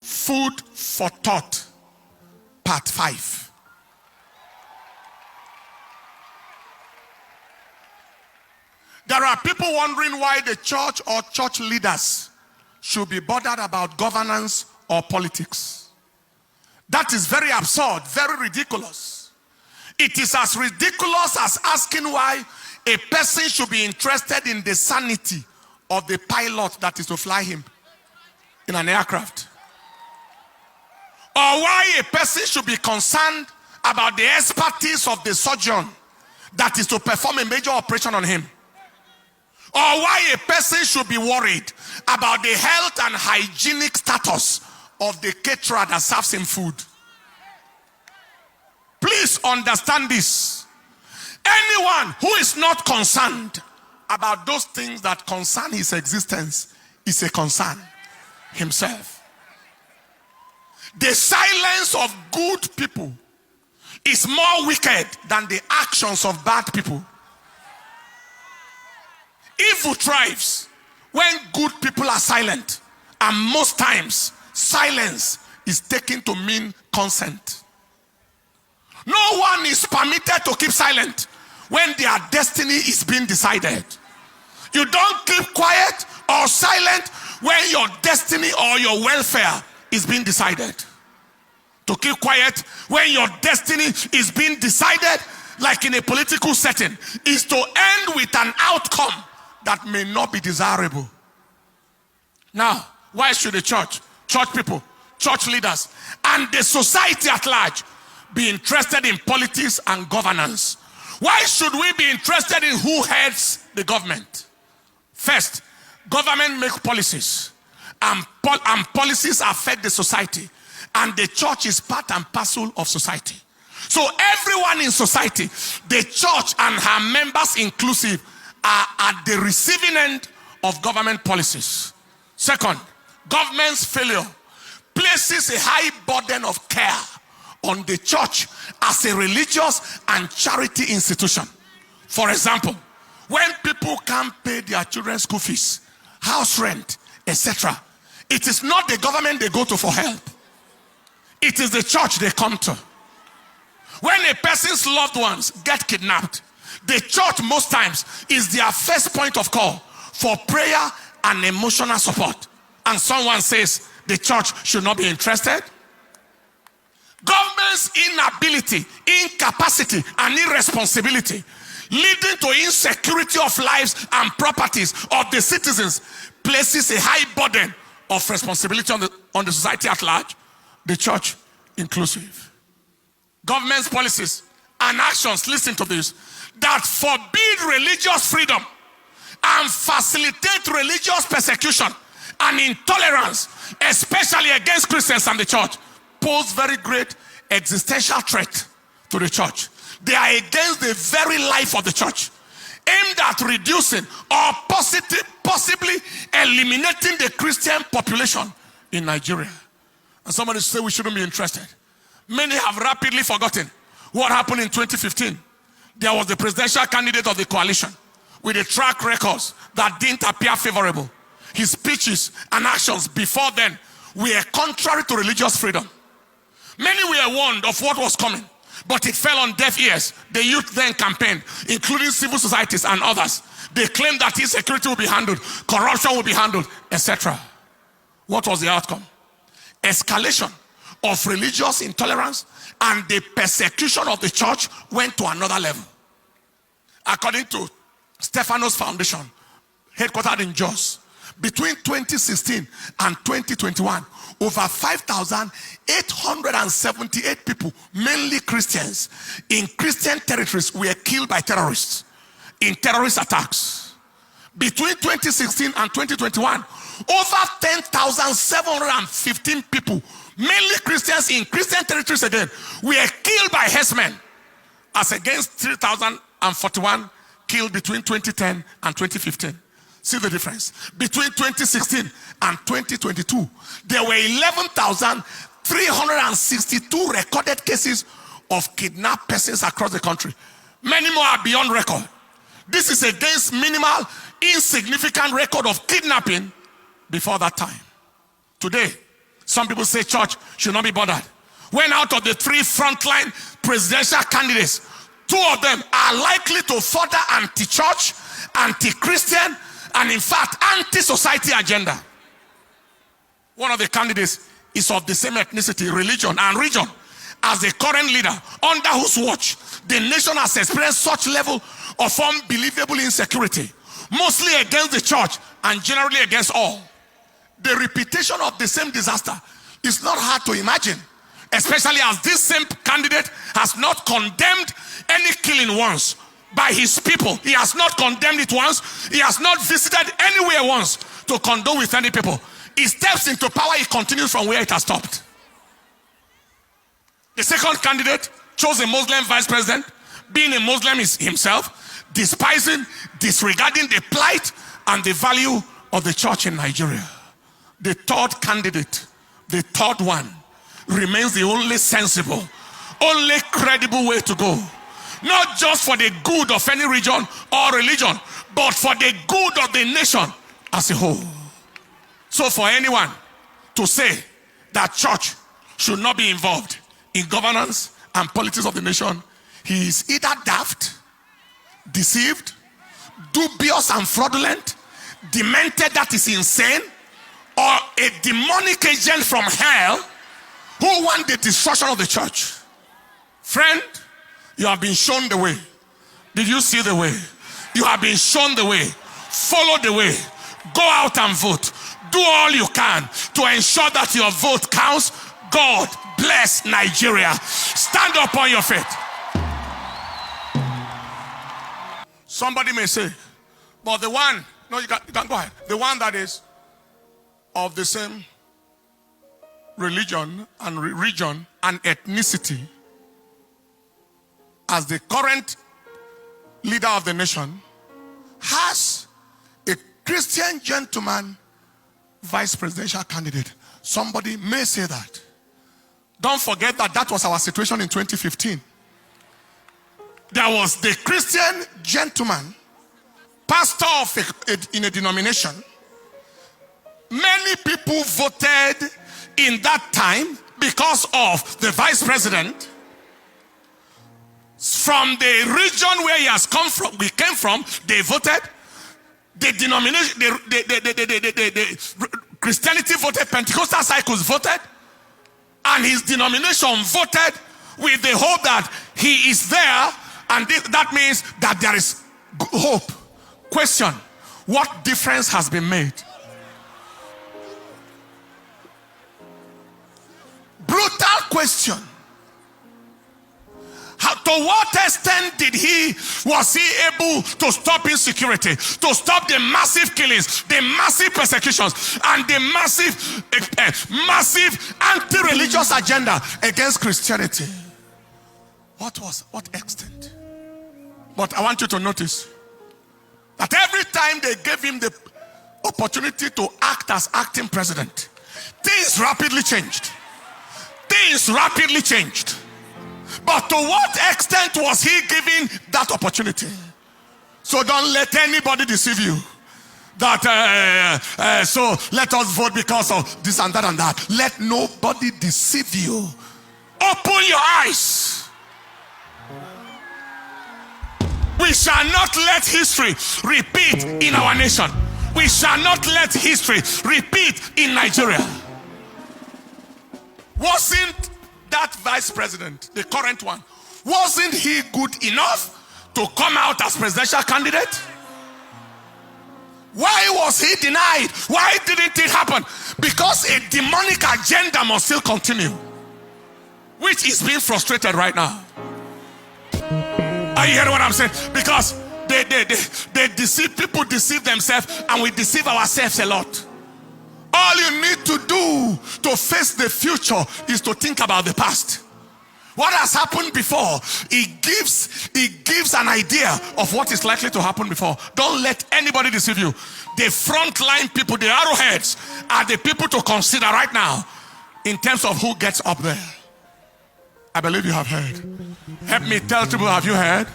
Food for thought, part 5. There are people wondering why the church or church leaders should be bothered about governance or politics. That is very absurd, very ridiculous. It is as ridiculous as asking why a person should be interested in the sanity of the pilot that is to fly him in an aircraft. Or why a person should be concerned about the expertise of the surgeon that is to perform a major operation on him. Or why a person should be worried about the health and hygienic status of the caterer that serves him food. Please understand this. Anyone who is not concerned about those things that concern his existence is a concern himself. The silence of good people is more wicked than the actions of bad people. Evil thrives when good people are silent, and most times silence is taken to mean consent. No one is permitted to keep silent when their destiny is being decided. You don't keep quiet or silent when your destiny or your welfare is being decided. To keep quiet when your destiny is being decided, like in a political setting, is to end with an outcome that may not be desirable. Now, why should the church people, church leaders, and the society at large be interested in politics and governance? Why should we be interested in who heads the government? First, government make policies, and policies affect the society, and the church is part and parcel of society. So everyone in society, the church and her members inclusive, are at the receiving end of government policies. Second, government's failure places a high burden of care on the church as a religious and charity institution. For example, when people can't pay their children's school fees, house rent, etc., it is not the government they go to for help. It is the church they come to. When a person's loved ones get kidnapped, the church most times is their first point of call for prayer and emotional support. And someone says the church should not be interested. Government's inability, incapacity, and irresponsibility leading to insecurity of lives and properties of the citizens places a high burden of responsibility on the society at large, the church inclusive. Government's policies and actions, listen to this, that forbid religious freedom and facilitate religious persecution and intolerance, especially against Christians and the church, pose very great existential threat to the church. They are against the very life of the church, aimed at reducing or possibly eliminating the Christian population in Nigeria. And somebody say we shouldn't be interested. Many have rapidly forgotten what happened in 2015. There was the presidential candidate of the coalition with a track records that didn't appear favorable. His speeches and actions before then were contrary to religious freedom. Many were warned of what was coming, but it fell on deaf ears. The youth then campaigned, including civil societies and others. They claimed that insecurity will be handled, corruption will be handled, etc. What was the outcome? Escalation of religious intolerance and the persecution of the church went to another level. According to Stephanos Foundation, headquartered in Jos, between 2016 and 2021, over 5,878 people, mainly Christians, in Christian territories were killed by terrorists in terrorist attacks. Between 2016 and 2021, over 10,715 people, mainly Christians in Christian territories again, were killed by herdsmen, as against 3,041 killed between 2010 and 2015. See the difference. Between 2016 and 2022, there were 11,362 recorded cases of kidnapped persons across the country. Many more are beyond record. This is against minimal, insignificant record of kidnapping before that time. Today, Some people say church should not be bothered. When out of the 3 frontline presidential candidates, 2 of them are likely to further anti-church, anti-Christian, and in fact, anti-society agenda. One of the candidates is of the same ethnicity, religion, and region as the current leader, under whose watch the nation has experienced such level of unbelievable insecurity, mostly against the church and generally against all. The repetition of the same disaster is not hard to imagine, especially as this same candidate has not condemned any killing once by his people. He has not condemned it once. He has not visited anywhere once to condone with any people. He steps into power, he continues from where it has stopped. The second candidate chose a Muslim vice president, being a Muslim himself, despising, disregarding the plight and the value of the church in Nigeria. The third candidate, the third one, remains the only sensible, only credible way to go. Not just for the good of any region or religion, but for the good of the nation as a whole. So for anyone to say that church should not be involved in governance and politics of the nation, he is either daft, deceived, dubious and fraudulent, demented, that is insane, or a demonic agent from hell who want the destruction of the church. Friend, you have been shown the way. Did you see the way? You have been shown the way. Follow the way. Go out and vote. Do all you can to ensure that your vote counts. God bless Nigeria. Stand up on your feet. Somebody may say, but the one, no, you can go ahead. The one that is of the same religion and region and ethnicity as the current leader of the nation has a Christian gentleman vice presidential candidate. Somebody may say that. Don't forget that that was our situation in 2015. There was the Christian gentleman, pastor in a denomination. Many people voted in that time because of the vice president. From the region where he has come from, we came from, they voted. The denomination, the Christianity voted, Pentecostal cycles voted, and his denomination voted with the hope that he is there, and that means that there is hope. Question: what difference has been made? Brutal question. To what extent was he able to stop insecurity, to stop the massive killings, the massive persecutions, and the massive anti-religious agenda against Christianity? What extent? But I want you to notice that every time they gave him the opportunity to act as acting president, things rapidly changed. Things rapidly changed. But to what extent was he given that opportunity? So don't let anybody deceive you. That so let us vote because of this and that and that. Let nobody deceive you. Open your eyes. We shall not let history repeat in our nation. We shall not let history repeat in Nigeria. Wasn't that vice president, the current one, wasn't he good enough to come out as presidential candidate? Why was he denied? Why didn't it happen? Because a demonic agenda must still continue, which is being frustrated right now. Are you hearing what I'm saying? Because they deceive, people deceive themselves, and we deceive ourselves a lot. All you need to do to face the future is to think about the past. What has happened before, it gives an idea of what is likely to happen before. Don't let anybody deceive you. The frontline people, the arrowheads, are the people to consider right now in terms of who gets up there. I believe you have heard. Help me tell people, have you heard?